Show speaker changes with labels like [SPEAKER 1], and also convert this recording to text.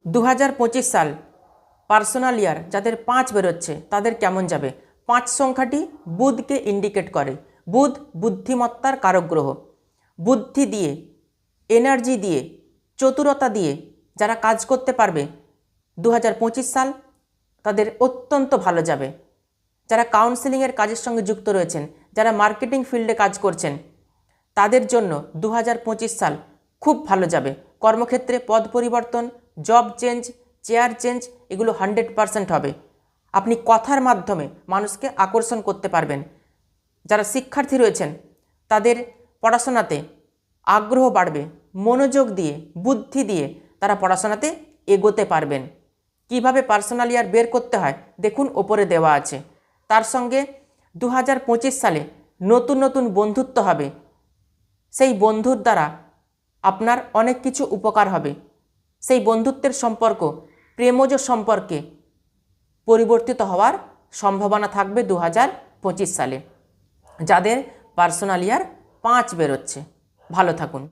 [SPEAKER 1] 2025 সাল পার্সোনাল ইয়ার যাদের 5 বেরোচ্ছে তাদের কেমন যাবে। 5 সংখ্যাটি বুধকে ইন্ডিকেট করে। বুধ বুদ্ধিমত্তার কারক গ্রহ। বুদ্ধি দিয়ে, এনার্জি দিয়ে, চতুরতা দিয়ে যারা কাজ করতে পারবে 2025 সাল তাদের অত্যন্ত ভালো যাবে। যারা কাউন্সেলিংয়ের কাজের সঙ্গে যুক্ত রয়েছেন, যারা মার্কেটিং ফিল্ডে কাজ করছেন, তাদের জন্য 2025 সাল খুব ভালো যাবে। কর্মক্ষেত্রে পদ পরিবর্তন, জব চেঞ্জ, চেয়ার চেঞ্জ এগুলো 100% হবে। আপনি কথার মাধ্যমে মানুষকে আকর্ষণ করতে পারবেন। যারা শিক্ষার্থী রয়েছেন তাদের পড়াশোনাতে আগ্রহ বাড়বে। মনোযোগ দিয়ে, বুদ্ধি দিয়ে তারা পড়াশোনাতে এগোতে পারবেন। কিভাবে পার্সোনাল ইয়ার বের করতে হয় দেখুন, ওপরে দেওয়া আছে। তার সঙ্গে 2025 সালে নতুন নতুন বন্ধুত্ব হবে। সেই বন্ধুর দ্বারা আপনার অনেক কিছু উপকার হবে। সেই বন্ধুত্বের সম্পর্ক প্রেমজ সম্পর্কে পরিবর্তিত হওয়ার সম্ভাবনা থাকবে 2025 সালে। যাদের পার্সোনাল ইয়ার 5 বেরোচ্ছে, ভালো থাকুন।